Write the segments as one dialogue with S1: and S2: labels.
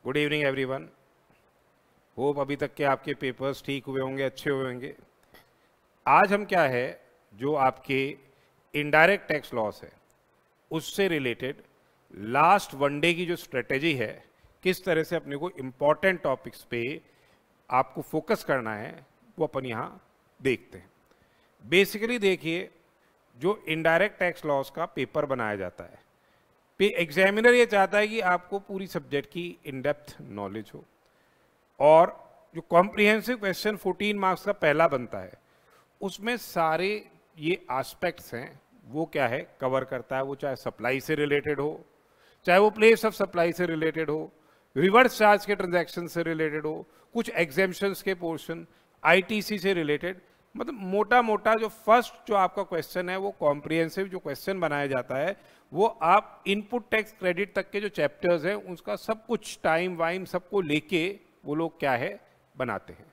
S1: Good evening everyone. Hope अभी तक के आपके पेपर्स ठीक हुए होंगे, अच्छे हुए होंगे। आज हम क्या है जो आपके इनडायरेक्ट टैक्स लॉस है उससे रिलेटेड लास्ट वनडे की जो स्ट्रेटेजी है, किस तरह से अपने को इम्पॉर्टेंट टॉपिक्स पे आपको फोकस करना है, वो अपन यहाँ देखते हैं। बेसिकली देखिए, जो इनडायरेक्ट टैक्स लॉस का पेपर बनाया जाता है, एग्जामिनर ये चाहता है कि आपको पूरी सब्जेक्ट की इन डेप्थ नॉलेज हो, और जो कॉम्प्रिहेंसिव क्वेश्चन 14 मार्क्स का पहला बनता है उसमें सारे ये एस्पेक्ट्स हैं वो क्या है कवर करता है। वो चाहे सप्लाई से रिलेटेड हो, चाहे वो प्लेस ऑफ सप्लाई से रिलेटेड हो, रिवर्स चार्ज के ट्रांजैक्शन से रिलेटेड हो, कुछ एग्जेम्पशंस के पोर्शन, आईटीसी से रिलेटेड। मतलब मोटा मोटा जो फर्स्ट जो आपका क्वेश्चन है वो कॉम्प्रिहेंसिव जो क्वेश्चन बनाया जाता है, वो आप इनपुट टैक्स क्रेडिट तक के जो चैप्टर्स हैं उसका सब कुछ टाइम वाइम सबको लेके वो लोग क्या है बनाते हैं।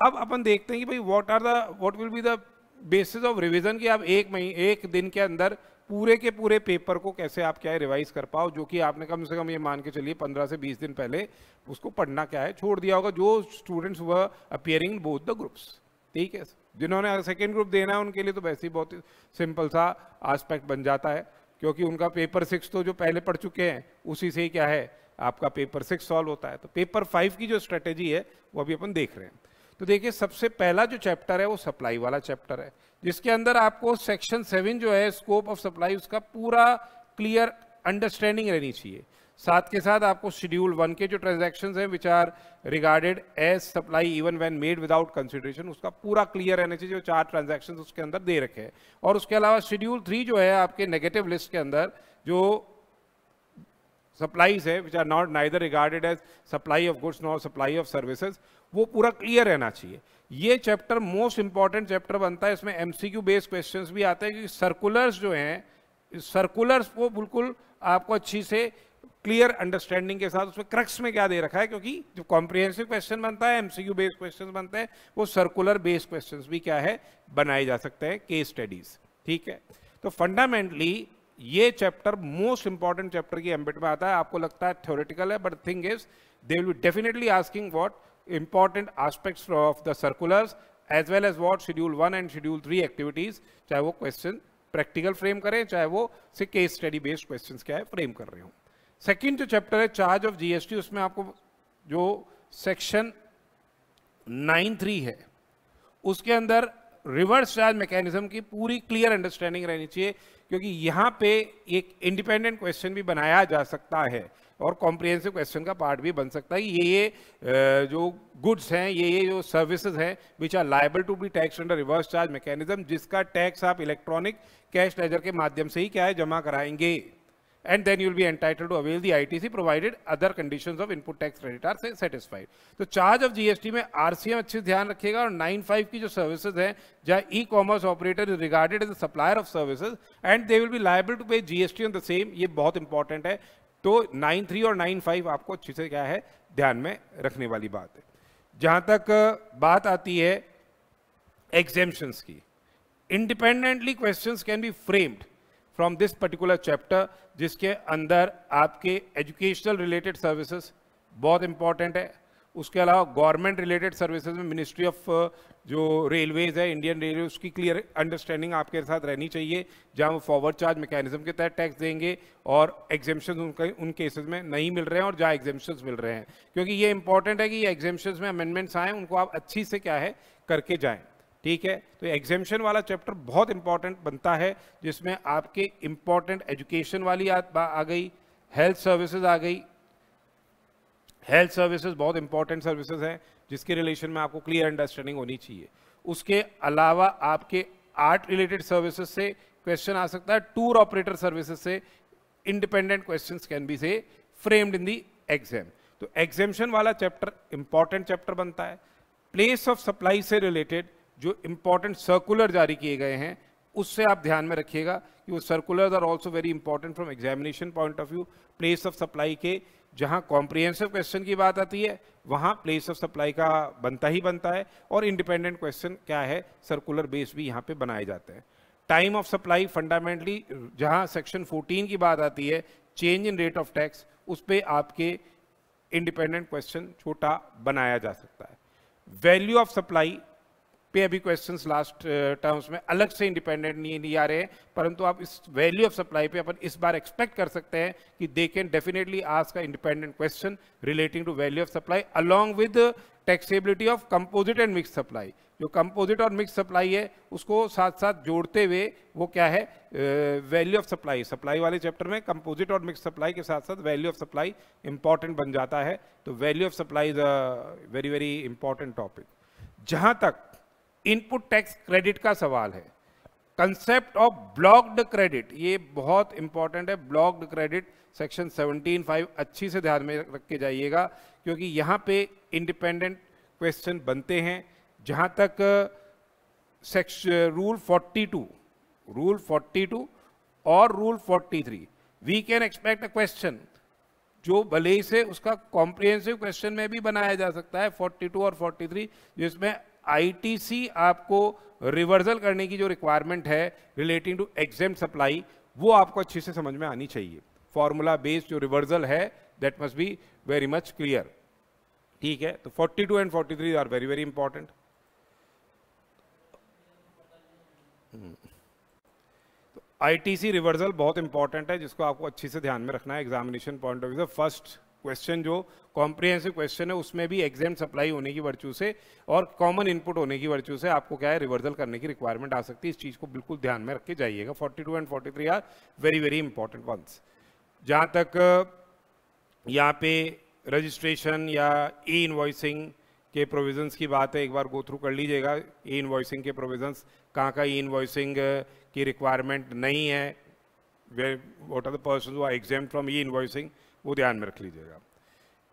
S1: अब अपन देखते हैं कि भाई what will be the basis of revision, कि आप एक दिन के अंदर पूरे के पूरे पेपर को कैसे आप क्या है रिवाइज कर पाओ, जो कि आपने कम से कम ये मान के चलिए 15 से 20 दिन पहले उसको पढ़ना क्या है छोड़ दिया होगा, जो students were appearing in both the groups. ठीक है, जिन्होंने सेकेंड ग्रुप देना है उनके लिए तो वैसे ही बहुत ही सिंपल सा एस्पेक्ट बन जाता है, क्योंकि उनका पेपर 6 तो जो पहले पढ़ चुके हैं उसी से ही क्या है आपका पेपर 6 सॉल्व होता है। तो पेपर 5 की जो स्ट्रेटेजी है वो अभी अपन देख रहे हैं। तो देखिए, सबसे पहला जो चैप्टर है वो सप्लाई वाला चैप्टर है, जिसके अंदर आपको सेक्शन 7 जो है स्कोप ऑफ सप्लाई, उसका पूरा क्लियर अंडरस्टैंडिंग रहनी चाहिए। साथ के साथ आपको शेड्यूल 1 के जो ट्रांजैक्शंस हैं which are regarded as supply even when made without consideration, उसका पूरा क्लियर रहना चाहिए, जो 4 ट्रांजैक्शंस उसके अंदर दे रखे हैं। और उसके अलावा शेड्यूल 3 जो है आपके नेगेटिव लिस्ट के अंदर जो सप्लाईज है which are not neither regarded as supply of goods nor supply of services, वो पूरा क्लियर रहना चाहिए। ये चैप्टर मोस्ट इंपॉर्टेंट चैप्टर बनता है। इसमें एमसीक्यू बेस्ड क्वेश्चंस भी आते हैं, क्योंकि सर्कुलर्स जो हैं, सर्कुलर्स को बिल्कुल आपको अच्छी से क्लियर अंडरस्टैंडिंग के साथ उसमें क्रक्स में क्या दे रखा है, क्योंकि जो कॉम्प्रिहेंसिव क्वेश्चन बनता है, एमसीक्यू बेस्ड क्वेश्चन बनते हैं, वो सर्कुलर बेस्ड क्वेश्चंस भी क्या है बनाए जा सकते हैं, केस स्टडीज। ठीक है, तो फंडामेंटली ये चैप्टर मोस्ट इंपॉर्टेंट चैप्टर की एम्बिट में आता है। आपको लगता है थ्योरेटिकल है, but thing is they will be definitely asking what important aspects of the circulars as well as what schedule 1 and schedule 3 activities, चाहे वो क्वेश्चन प्रैक्टिकल फ्रेम करें, चाहे वो से केस स्टडी बेस्ड क्वेश्चंस क्या है फ्रेम कर रहे हो। सेकंड जो चैप्टर है चार्ज ऑफ जीएसटी, उसमें आपको जो सेक्शन 9(3) है उसके अंदर रिवर्स चार्ज मैकेनिज्म की पूरी क्लियर अंडरस्टैंडिंग रहनी चाहिए, क्योंकि यहाँ पे एक इंडिपेंडेंट क्वेश्चन भी बनाया जा सकता है और कॉम्प्रिहेंसिव क्वेश्चन का पार्ट भी बन सकता है। ये जो गुड्स हैं, ये जो सर्विसेज हैं which are liable to be tax under reverse charge mechanism, जिसका टैक्स आप इलेक्ट्रॉनिक कैश लेजर के माध्यम से ही क्या है जमा कराएंगे, and then you will be entitled to avail the ITC provided other conditions of input tax credit are satisfied। तो चार्ज ऑफ जीएसटी में आरसीएम अच्छे से ध्यान रखिएगा, और 9(5) की जो सर्विसेज हैं, जहाँ e commerce operator is regarded as a supplier of services and they will be liable to pay GST on the same, ये बहुत इंपॉर्टेंट है। तो 9(3) और 9(5) आपको अच्छे से क्या है ध्यान में रखने वाली बात है। जहाँ तक बात आती है एग्जेम्पशंस की, independently questions can be framed from this particular chapter, जिसके अंदर आपके एजुकेशनल रिलेटेड सर्विसेज बहुत इंपॉर्टेंट है। उसके अलावा गवर्नमेंट रिलेटेड सर्विसेज में मिनिस्ट्री ऑफ जो रेलवेज है, इंडियन रेलवे, उसकी क्लियर अंडरस्टैंडिंग आपके साथ रहनी चाहिए, जहां वो फॉरवर्ड चार्ज मैकेनिज्म के तहत टैक्स देंगे और एग्जेम्पशंस उन केसेस में नहीं मिल रहे हैं और जहां एग्जेम्पशंस मिल रहे हैं, क्योंकि ये इंपॉर्टेंट है कि ये एग्जेम्पशंस में अमेंडमेंट्स आए उनको आप अच्छी से क्या है करके जाएं। ठीक है, तो एग्जेम्पशन वाला चैप्टर बहुत इंपॉर्टेंट बनता है, जिसमें आपके इंपॉर्टेंट एजुकेशन वाली आ गई, हेल्थ सर्विसेज आ गई। हेल्थ सर्विसेज बहुत इंपॉर्टेंट सर्विसेज हैं जिसके रिलेशन में आपको क्लियर अंडरस्टैंडिंग होनी चाहिए। उसके अलावा आपके आर्ट रिलेटेड सर्विसेज से क्वेश्चन आ सकता है, टूर ऑपरेटर सर्विसेज से इंडिपेंडेंट क्वेश्चंस कैन बी से फ्रेम्ड इन दी एग्जाम। तो एग्जेम्पशन वाला चैप्टर इंपॉर्टेंट चैप्टर बनता है। प्लेस ऑफ सप्लाई से रिलेटेड जो इंपॉर्टेंट सर्कुलर जारी किए गए हैं उससे आप ध्यान में रखिएगा कि वो circulars are also very important from examination point of view. Place of supply के जहां कॉम्प्रिहेंसिव क्वेश्चन की बात आती है वहां प्लेस ऑफ सप्लाई का बनता ही बनता है, और इंडिपेंडेंट क्वेश्चन क्या है सर्कुलर बेस भी यहाँ पे बनाए जाते हैं। टाइम ऑफ सप्लाई फंडामेंटली जहां सेक्शन 14 की बात आती है, change in rate of tax, उस पर आपके इंडिपेंडेंट क्वेश्चन छोटा बनाया जा सकता है। वैल्यू ऑफ सप्लाई पे अभी क्वेश्चंस लास्ट टर्म्स में अलग से इंडिपेंडेंट नहीं आ रहे हैं, परंतु आप इस वैल्यू ऑफ सप्लाई पे अपन इस बार एक्सपेक्ट कर सकते हैं कि they can definitely ask a independent question relating to value of supply along with taxability of composite and mixed supply. जो कंपोजिट और मिक्स सप्लाई है उसको साथ साथ जोड़ते हुए वो क्या है, वैल्यू ऑफ सप्लाई, सप्लाई वाले चैप्टर में कंपोजिट और मिक्स सप्लाई के साथ साथ वैल्यू ऑफ सप्लाई इंपॉर्टेंट बन जाता है। तो value of supply is a very very important topic. जहां तक इनपुट टैक्स क्रेडिट का सवाल है, कंसेप्ट ऑफ ब्लॉक्ड क्रेडिट ये बहुत इंपॉर्टेंट है। ब्लॉक्ड क्रेडिट सेक्शन 17(5) अच्छी से ध्यान में रख के जाइएगा, क्योंकि यहां पे इंडिपेंडेंट क्वेश्चन बनते हैं। जहां तक रूल 42 और rule 43 we can expect a question जो भले से उसका कॉम्प्रिहेंसिव क्वेश्चन में भी बनाया जा सकता है 42 और 43, जिसमें आईटीसी आपको रिवर्सल करने की जो रिक्वायरमेंट है रिलेटिंग टू एग्जेम्प्ट सप्लाई वो आपको अच्छे से समझ में आनी चाहिए। फॉर्मूला बेस्ड जो रिवर्सल है that must be very much clear. ठीक है, तो 42 and 43 are very very important. तो आईटीसी रिवर्सल बहुत इंपॉर्टेंट है, जिसको आपको अच्छे से ध्यान में रखना है एग्जामिनेशन पॉइंट ऑफ व्यू से। फर्स्ट क्वेश्चन जो कॉम्प्रिहेंसिव क्वेश्चन है उसमें भी एग्जेम्प्ट सप्लाई होने की वर्चू से और कॉमन इनपुट होने की वर्चू से आपको क्या है, रिवर्सल करने की रिक्वायरमेंट आ सकती है। इस चीज को बिल्कुल ध्यान में रख के जाइएगा। 42 and 43 are very very important ones. जहां तक यहाँ पे रजिस्ट्रेशन या ई इनवॉइसिंग के प्रोविजंस की बात है, एक बार गो थ्रू कर लीजिएगा। ई इनवॉइसिंग के प्रोविजंस कहाँ ई इनवॉइसिंग की रिक्वायरमेंट नहीं है, what are the persons who are exempt from e invoicing, वो ध्यान में रख लीजिएगा।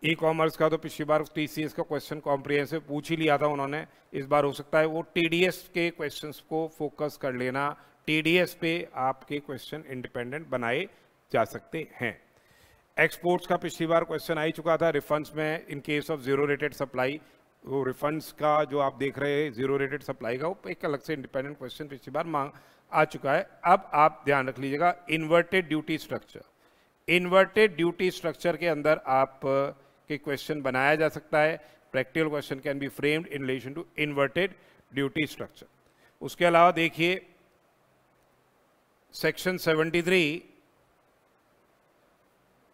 S1: ई कॉमर्स का तो पिछली बार टीसीएस का क्वेश्चन कॉम्प्रिहेंसिव पूछ ही लिया था उन्होंने, इस बार हो सकता है वो टीडीएस के क्वेश्चंस को फोकस कर लेना। टीडीएस पे आपके क्वेश्चन इंडिपेंडेंट बनाए जा सकते हैं। एक्सपोर्ट्स का पिछली बार क्वेश्चन आ ही चुका था रिफंड्स में in case of zero rated supply. वो रिफंड्स का जो आप देख रहे हैं जीरो रेटेड सप्लाई का, वो एक अलग से इंडिपेंडेंट क्वेश्चन पिछली बार मांग आ चुका है। अब आप ध्यान रख लीजिएगा inverted duty structure. Inverted duty structure के अंदर आप के क्वेश्चन बनाया जा सकता है। Practical question can be framed in relation to inverted duty structure. उसके अलावा देखिए सेक्शन 73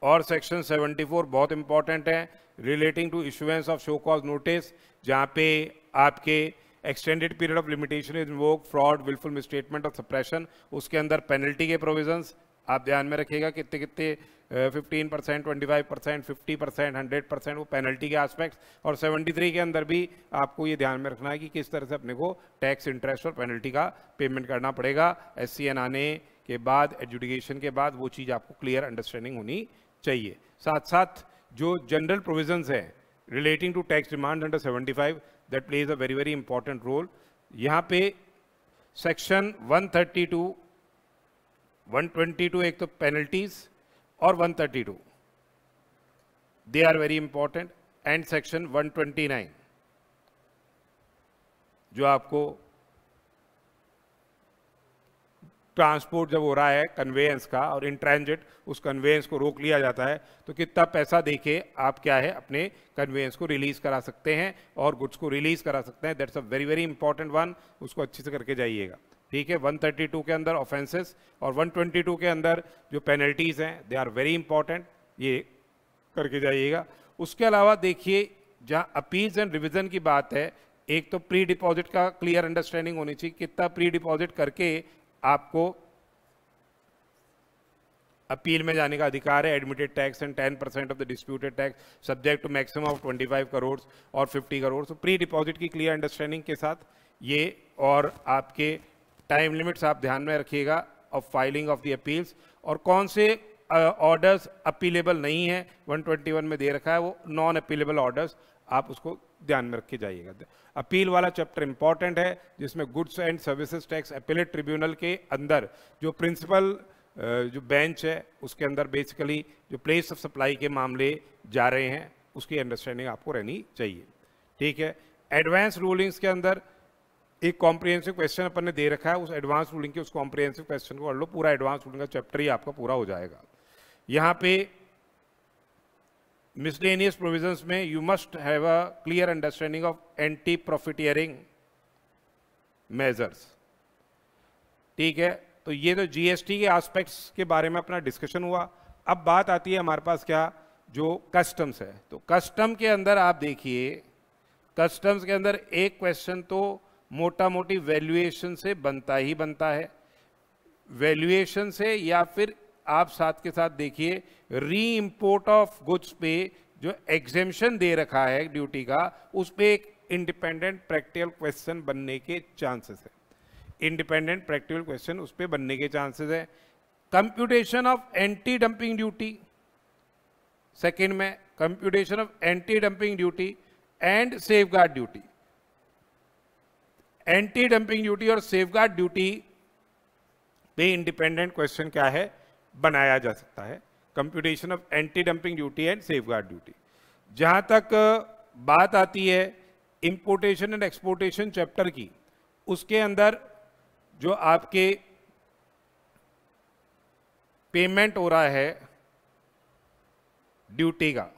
S1: और सेक्शन 74 बहुत इंपॉर्टेंट है relating to issuance of show cause notice, जहां पे आपके extended period of limitation is invoked, fraud, wilful misstatement और सप्रेशन। उसके अंदर पेनल्टी के प्रोविजंस आप ध्यान में रखिएगा, कितने कितने 15%, 25%, 50%, 100% वो पेनल्टी के एस्पेक्ट्स। और 73 के अंदर भी आपको ये ध्यान में रखना है कि किस तरह से अपने को टैक्स, इंटरेस्ट और पेनल्टी का पेमेंट करना पड़ेगा। SCN आने के बाद, एडजुडिकेशन के बाद, वो चीज़ आपको क्लियर अंडरस्टैंडिंग होनी चाहिए। साथ साथ जो जनरल प्रोविजंस है relating to tax demand under 75 that plays a very very important role. यहाँ पे सेक्शन 132, 122 एक तो पेनल्टीज और 132 they are very important, and section 129 जो आपको ट्रांसपोर्ट जब हो रहा है कन्वेयंस का और इन ट्रांजिट उस कन्वेयंस को रोक लिया जाता है तो कितना पैसा देके आप क्या है अपने कन्वेयंस को रिलीज करा सकते हैं और गुड्स को रिलीज करा सकते हैं। That's a very very important one, उसको अच्छे से करके जाइएगा। ठीक है, 132 के अंदर ऑफेंसेस और 122 के अंदर जो पेनल्टीज हैं दे आर वेरी इंपॉर्टेंट, ये करके जाइएगा। उसके अलावा देखिए जहाँ अपील्स एंड रिविजन की बात है, एक तो प्री डिपॉजिट का क्लियर अंडरस्टैंडिंग होनी चाहिए, कितना प्री डिपॉजिट करके आपको अपील में जाने का अधिकार है। Admitted tax and 10% of the disputed tax subject to maximum of 25 crore और 50 करोड़। तो प्री डिपॉजिट की क्लियर अंडरस्टैंडिंग के साथ ये, और आपके टाइम लिमिट्स आप ध्यान में रखिएगा of filing of the appeals, और कौन से ऑर्डर्स अपीलेबल नहीं है 121 में दे रखा है वो नॉन अपीलेबल ऑर्डर्स, आप उसको ध्यान में रख के जाइएगा। अपील वाला चैप्टर इंपॉर्टेंट है जिसमें goods and services tax appellate tribunal के अंदर जो प्रिंसिपल जो बेंच है उसके अंदर बेसिकली जो प्लेस ऑफ सप्लाई के मामले जा रहे हैं उसकी अंडरस्टैंडिंग आपको रहनी चाहिए। ठीक है, एडवांस रूलिंग्स के अंदर एक कॉम्प्रिहेंसिव क्वेश्चन अपन ने दे रखा है, उस एडवांस रूलिंग के उस कॉम्प्रिहेंसिव क्वेश्चन को कर लो, पूरा एडवांस रूलिंग का चैप्टर ही आपका पूरा हो जाएगा। यहाँ पे मिसलेनियस प्रोविजंस में you must have a clear understanding of anti profiteering measures. ठीक है, तो ये तो जीएसटी के एस्पेक्ट्स के बारे में अपना डिस्कशन हुआ। अब बात आती है हमारे पास क्या, जो कस्टम्स है। तो कस्टम के अंदर आप देखिए, कस्टम्स के अंदर एक क्वेश्चन तो मोटा मोटी वैल्यूएशन से बनता ही बनता है, वैल्यूएशन से, या फिर आप साथ के साथ देखिए री इंपोर्ट ऑफ गुड्स पे जो एग्जेम्पशन दे रखा है ड्यूटी का, उस पे एक इंडिपेंडेंट प्रैक्टिकल क्वेश्चन बनने के चांसेस है, इंडिपेंडेंट प्रैक्टिकल क्वेश्चन उस पे बनने के चांसेस है। Computation of anti dumping duty, second में computation of anti dumping duty and safeguard duty. Anti dumping duty और सेफगार्ड ड्यूटी पे इंडिपेंडेंट क्वेश्चन क्या है, बनाया जा सकता है, computation of anti dumping duty and safeguard duty. जहां तक बात आती है इंपोर्टेशन एंड एक्सपोर्टेशन चैप्टर की, उसके अंदर जो आपके पेमेंट हो रहा है ड्यूटी का,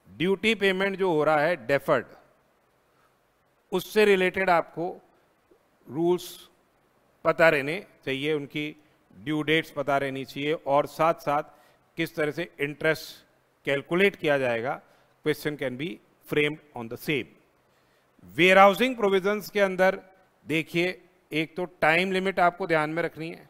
S1: ड्यूटी पेमेंट जो हो रहा है डेफर्ड, उससे रिलेटेड आपको रूल्स पता रहने चाहिए, उनकी ड्यू डेट्स पता रहनी चाहिए, और साथ साथ किस तरह से इंटरेस्ट कैलकुलेट किया जाएगा, question can be framed on the same. Warehousing provisions के अंदर देखिए, एक तो टाइम लिमिट आपको ध्यान में रखनी है,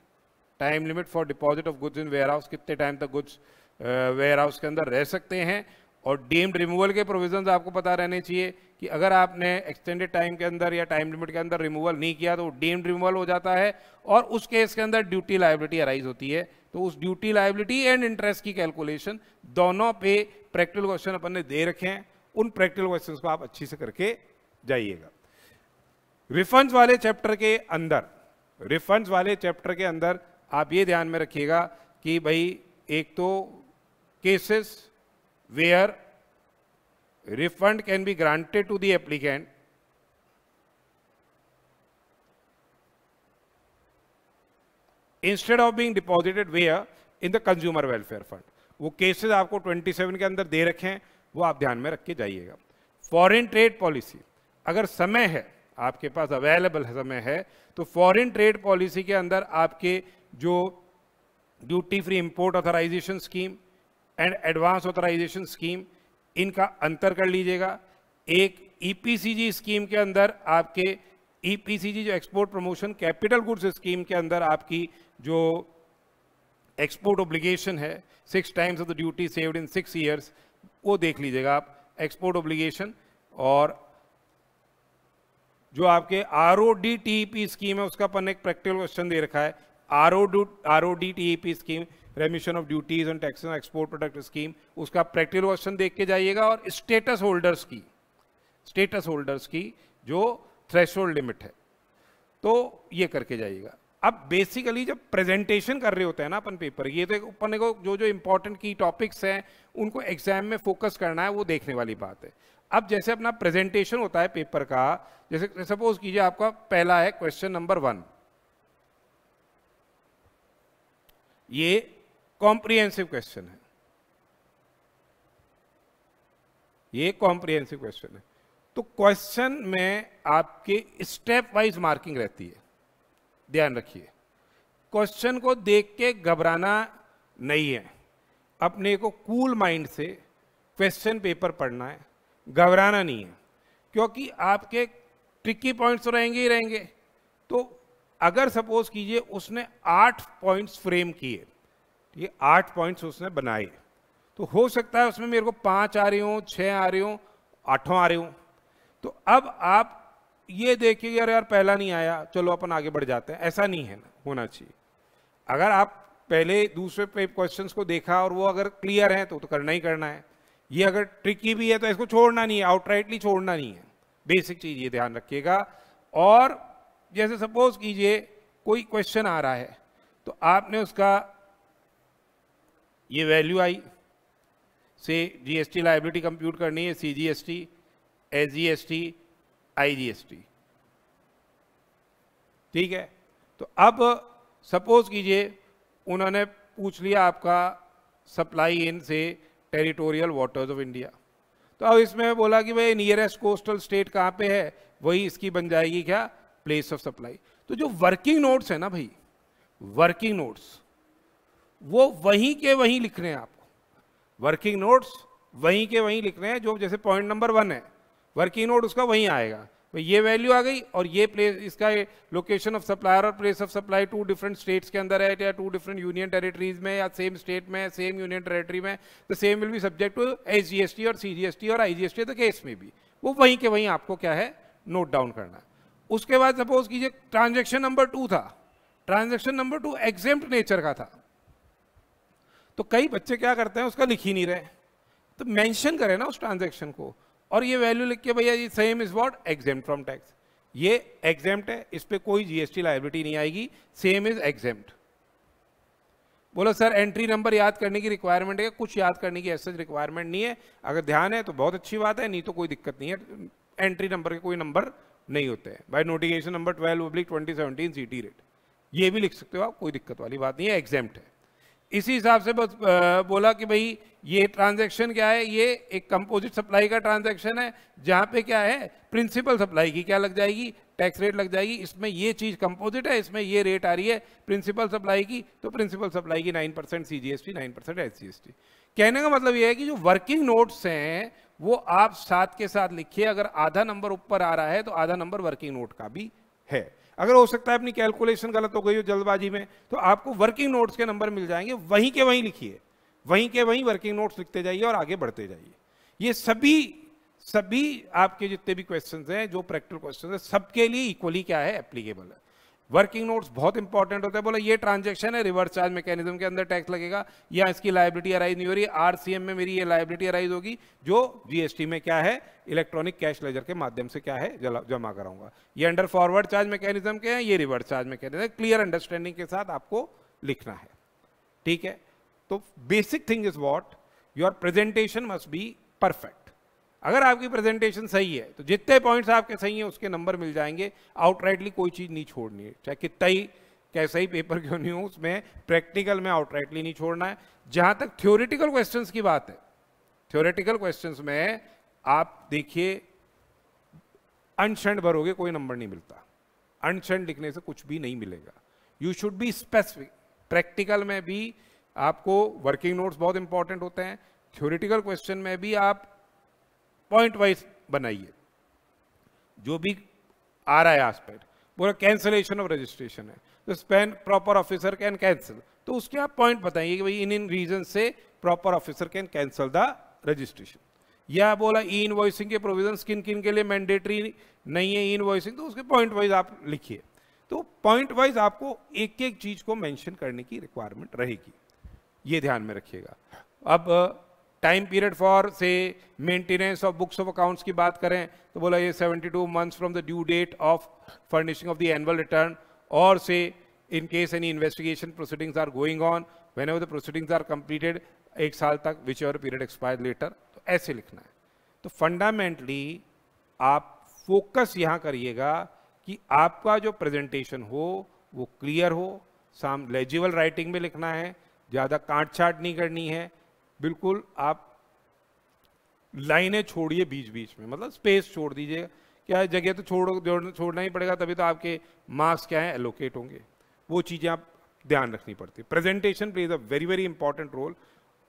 S1: time limit for deposit of goods in warehouse, कितने टाइम तक गुड्स वेयर हाउस के अंदर रह सकते हैं, और डीम्ड रिमूवल के प्रोविजंस आपको पता रहने चाहिए कि अगर आपने एक्सटेंडेड टाइम के अंदर या टाइम लिमिट के अंदर रिमूवल नहीं किया तो डीम्ड रिमूवल हो जाता है, और उस केस के अंदर ड्यूटी लायबिलिटी अराइज होती है। तो उस ड्यूटी लायबिलिटी एंड इंटरेस्ट की कैलकुलेशन दोनों पे प्रैक्टिकल क्वेश्चन अपन ने दे रखे हैं, उन प्रैक्टिकल क्वेश्चन को आप अच्छी से करके जाइएगा। रिफंड्स वाले चैप्टर के अंदर, रिफंड्स वाले चैप्टर के अंदर आप ये ध्यान में रखिएगा कि भाई एक तो cases where refund can be granted to the applicant instead of being deposited where in the consumer welfare fund। वो केसेस आपको 27 के अंदर दे रखे हैं, वो आप ध्यान में रख के जाइएगा। फॉरेन ट्रेड पॉलिसी, अगर समय है आपके पास, अवेलेबल समय है, तो फॉरेन ट्रेड पॉलिसी के अंदर आपके जो duty free import authorisation scheme and advance authorisation scheme, इनका अंतर कर लीजिएगा। एक ईपीसीजी स्कीम के अंदर आपके ईपीसीजी जो export promotion capital goods scheme के अंदर आपकी जो एक्सपोर्ट ऑब्लिगेशन है 6 times of the duty saved in 6 years, वो देख लीजिएगा आप, एक्सपोर्ट ऑब्लिगेशन। और जो आपके आरओडीटीईपी स्कीम है, उसका अपन एक प्रैक्टिकल क्वेश्चन दे रखा है, RoDTEP scheme, रेमिशन of duties and taxes on export product scheme, उसका प्रैक्टिकल क्वेश्चन देख के जाइएगा। और स्टेटस होल्डर्स की, स्टेटस होल्डर्स की जो थ्रेशोल्ड लिमिट है, तो ये करके जाइएगा। अब बेसिकली जब प्रेजेंटेशन कर रहे होते हैं ना अपन पेपर, ये तो अपन को जो जो इंपॉर्टेंट की टॉपिक्स हैं उनको एग्जाम में फोकस करना है, वो देखने वाली बात है। अब जैसे अपना प्रेजेंटेशन होता है पेपर का, जैसे सपोज कीजिए आपका पहला है क्वेश्चन नंबर 1, ये कॉम्प्रिहेंसिव क्वेश्चन है, ये कॉम्प्रिहेंसिव क्वेश्चन है। तो क्वेश्चन में आपके स्टेप वाइज मार्किंग रहती है, ध्यान रखिए। क्वेश्चन को देख के घबराना नहीं है, अपने को कूल माइंड से क्वेश्चन पेपर पढ़ना है, घबराना नहीं है, क्योंकि आपके ट्रिकी पॉइंट्स तो रहेंगे ही रहेंगे। तो अगर सपोज कीजिए उसने 8 पॉइंट्स फ्रेम किए, ये 8 पॉइंट्स उसने बनाए, तो हो सकता है उसमें मेरे को 5 आ रही हो, 6 आ रही हो, 8 आ रही हो। तो अब आप ये देखिए यार पहला नहीं आया, चलो अपन आगे बढ़ जाते हैं, ऐसा नहीं है ना, होना चाहिए। अगर आप पहले दूसरे पे क्वेश्चंस को देखा और वो अगर क्लियर है तो करना ही करना है। ये अगर ट्रिकी भी है तो इसको छोड़ना नहीं है, आउटराइटली छोड़ना नहीं है, बेसिक चीज ये ध्यान रखिएगा। और जैसे सपोज कीजिए कोई क्वेश्चन आ रहा है, तो आपने उसका ये वैल्यू आई से जीएसटी लायबिलिटी कंप्यूट करनी है, सीजीएसटी, एसजीएसटी, आईजीएसटी, ठीक है। तो अब सपोज कीजिए उन्होंने पूछ लिया आपका सप्लाई इन से टेरिटोरियल वाटर्स ऑफ इंडिया। तो अब इसमें बोला कि भाई नियरेस्ट कोस्टल स्टेट कहाँ पे है, वही इसकी बन जाएगी क्या, प्लेस ऑफ सप्लाई। तो जो वर्किंग नोट्स है ना भाई, वर्किंग नोट्स वो वहीं के वहीं लिख रहे हैं आपको, वर्किंग नोट्स वहीं के वहीं लिख रहे हैं। जो जैसे पॉइंट नंबर 1 है, वर्किंग नोट उसका वहीं आएगा, तो ये वैल्यू आ गई और ये प्लेस, इसका लोकेशन ऑफ सप्लायर और place of supply 2 different states के अंदर है या 2 डिफरेंट यूनियन टेरिटरीज में या सेम स्टेट में, सेम यूनियन टेरिटरी में, the same will be subject to SGST और CGST और IGST द केस में भी, वो वहीं के वहीं आपको क्या है नोट डाउन करना है। उसके बाद सपोज कीजिए ट्रांजेक्शन नंबर 2 था, ट्रांजेक्शन नंबर 2 एग्जेम्प्ट नेचर का था, तो कई बच्चे क्या करते हैं उसका लिख ही नहीं रहे, तो मेंशन करें ना उस ट्रांजैक्शन को और ये वैल्यू लिख के भैया ये same is what exempt from tax, ये एग्जेम्प्ट है, इस पे कोई GST लायबिलिटी नहीं आएगी, सेम इज एग्जेम्प्ट। बोलो सर एंट्री नंबर याद करने की रिक्वायरमेंट है, कुछ याद करने की ऐसा रिक्वायरमेंट नहीं है, अगर ध्यान है तो बहुत अच्छी बात है, नहीं तो कोई दिक्कत नहीं है, एंट्री नंबर के कोई नंबर नहीं होते हैं। By notification number 12/2017 CT rate, ये भी लिख सकते हो आप, कोई दिक्कत वाली बात नहीं है, एग्जेम्प्ट है। इसी हिसाब से बस बोला कि भाई ये ट्रांजैक्शन क्या है, ये एक कंपोजिट सप्लाई का ट्रांजैक्शन है जहां पे क्या है प्रिंसिपल सप्लाई की क्या लग जाएगी, टैक्स रेट लग जाएगी, इसमें ये चीज कंपोजिट है, इसमें ये रेट आ रही है प्रिंसिपल सप्लाई की, तो प्रिंसिपल सप्लाई की 9% CGST 9% SGST। कहने का मतलब ये है कि जो वर्किंग नोट्स हैं वो आप साथ के साथ लिखिए, अगर आधा नंबर ऊपर आ रहा है तो आधा नंबर वर्किंग नोट का भी है। अगर हो सकता है अपनी कैलकुलेशन गलत हो गई हो जल्दबाजी में, तो आपको वर्किंग नोट्स के नंबर मिल जाएंगे, वहीं के वहीं लिखिए, वहीं के वहीं वर्किंग नोट्स लिखते जाइए और आगे बढ़ते जाइए। ये सभी आपके जितने भी क्वेश्चंस हैं, जो प्रैक्टिकल क्वेश्चंस हैं, सबके लिए इक्वली क्या है एप्लीकेबल है। वर्किंग नोट्स बहुत इंपॉर्टेंट होता है। बोला ये ट्रांजैक्शन है, रिवर्स चार्ज मैकेनिज्म के अंदर टैक्स लगेगा, या इसकी लायबिलिटी अराइज नहीं हो रही, RCM में मेरी ये लायबिलिटी अराइज होगी, जो GST में क्या है इलेक्ट्रॉनिक कैश लेजर के माध्यम से क्या है जमा कराऊंगा। ये अंडर फॉरवर्ड चार्ज मैकेनिज्म के हैं, ये reverse charge mechanism, clear understanding के साथ आपको लिखना है, ठीक है। तो basic thing is what your presentation must be perfect. अगर आपकी प्रेजेंटेशन सही है तो जितने पॉइंट्स आपके सही हैं उसके नंबर मिल जाएंगे, आउटराइटली कोई चीज नहीं छोड़नी है, चाहे कितना ही कैसा ही पेपर क्यों नहीं हो, उसमें प्रैक्टिकल में आउटराइटली नहीं छोड़ना है। जहां तक थ्योरेटिकल क्वेश्चंस की बात है, थ्योरेटिकल क्वेश्चंस में आप देखिए अनशंड भरोगे कोई नंबर नहीं मिलता, अनशंड लिखने से कुछ भी नहीं मिलेगा, you should be specific. Practical में भी आपको वर्किंग नोट्स बहुत इंपॉर्टेंट होते हैं, थ्योरेटिकल क्वेश्चन में भी आप पॉइंट वाइज बनाइए, जो भी आ रहा है एस्पेक्ट। पूरा कैंसलेशन ऑफ रजिस्ट्रेशन है, तो Spain proper officer can cancel, तो उसके आप पॉइंट बताइए कि भाई इन रीजन से proper officer can cancel the registration. या बोला ई इनवॉइसिंग के प्रोविजन किन किन के लिए मैंडेटरी नहीं है ई इनवॉइसिंग, तो उसके पॉइंट वाइज आप लिखिए। तो पॉइंट वाइज आपको एक एक चीज को मेंशन करने की रिक्वायरमेंट रहेगी, ये ध्यान में रखिएगा। अब time period for say maintenance of books of accounts की बात करें तो बोला ये 72 months from the due date of furnishing of the annual return, और say in case any investigation proceedings are going on whenever the proceedings are completed, 1 साल तक whichever period expire later, तो ऐसे लिखना है। तो फंडामेंटली आप focus यहां करिएगा कि आपका जो प्रेजेंटेशन हो वो क्लियर हो, साम लेजिबल राइटिंग में लिखना है, ज्यादा काट छाट नहीं करनी है, बिल्कुल आप लाइनें छोड़िए बीच बीच में, मतलब स्पेस छोड़ दीजिए, क्या है जगह तो छोड़ना ही पड़ेगा, तभी तो आपके मार्क्स क्या है एलोकेट होंगे, वो चीजें आप ध्यान रखनी पड़ती है। Presentation plays a very very important role.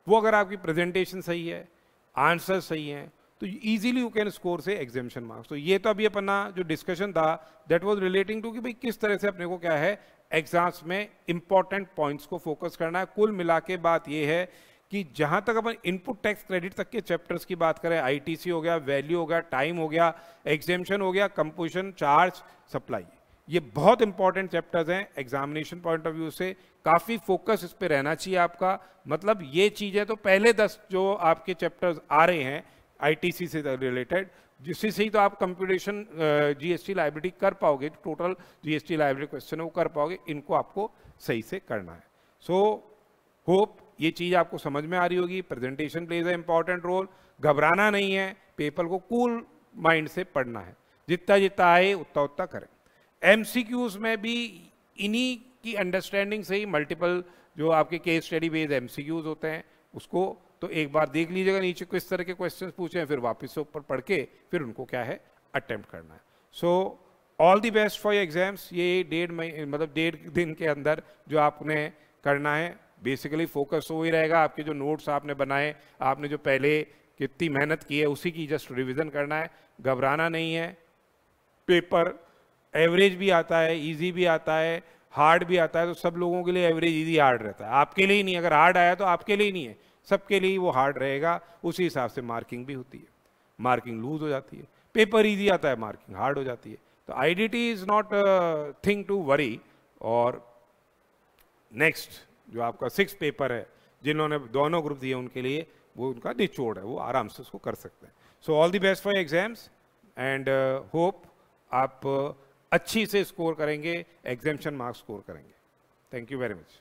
S1: वो अगर आपकी प्रेजेंटेशन सही है, आंसर सही है, तो इजीली यू कैन स्कोर से एग्जामिनेशन मार्क्स। तो ये तो अभी अपना जो डिस्कशन था दैट वाज रिलेटिंग टू कि भाई किस तरह से अपने को क्या है एग्जाम्स में इंपॉर्टेंट पॉइंट्स को फोकस करना है। कुल मिला के बात ये है कि जहां तक अपन इनपुट टैक्स क्रेडिट तक के चैप्टर्स की बात करें, ITC हो गया, वैल्यू हो गया, टाइम हो गया, एग्जेम्पशन हो गया, कंपोजिशन, चार्ज, सप्लाई, ये बहुत इंपॉर्टेंट चैप्टर्स हैं एग्जामिनेशन पॉइंट ऑफ व्यू से, काफी फोकस इस पे रहना चाहिए आपका। मतलब ये चीजें तो पहले 10 जो आपके चैप्टर्स आ रहे हैं ITC से रिलेटेड, जिससे से ही तो आप कंप्यूटेशन GST लायबिलिटी कर पाओगे, टोटल GST लायबिलिटी क्वेश्चन है वो कर पाओगे, इनको आपको सही से करना है। सो होप ये चीज आपको समझ में आ रही होगी। Presentation plays a important role, घबराना नहीं है, पेपर को कूल माइंड से पढ़ना है, जितना जितना आए उतना उतना करें। MCQs में भी इन्हीं की अंडरस्टैंडिंग से ही मल्टीपल जो आपके केस स्टडी बेस्ड MCQs होते हैं उसको तो एक बार देख लीजिएगा नीचे किस तरह के क्वेश्चंस पूछे हैं, फिर वापस से ऊपर पढ़ के फिर उनको क्या है अटेम्प्ट करना है। So all the best for exams. ये 1.5 दिन के अंदर जो आपने करना है, बेसिकली फोकस हो ही रहेगा आपके जो नोट्स आपने बनाए, आपने जो पहले कितनी मेहनत की है उसी की जस्ट रिवीजन करना है, घबराना नहीं है। पेपर एवरेज भी आता है, इजी भी आता है, हार्ड भी आता है, तो सब लोगों के लिए एवरेज इजी हार्ड रहता है, आपके लिए ही नहीं। अगर हार्ड आया तो आपके लिए ही नहीं है, सबके लिए वो हार्ड रहेगा। उसी हिसाब से मार्किंग भी होती है, मार्किंग लूज हो जाती है। पेपर इजी आता है, मार्किंग हार्ड हो जाती है। तो IDT is not thing to worry. और नेक्स्ट जो आपका 6 पेपर है, जिन्होंने दोनों ग्रुप दिए उनके लिए वो उनका निचोड़ है, वो आराम से उसको कर सकते हैं। So all the best for exams and hope आप अच्छी से स्कोर करेंगे, एग्जामिनेशन मार्क्स स्कोर करेंगे। Thank you very much.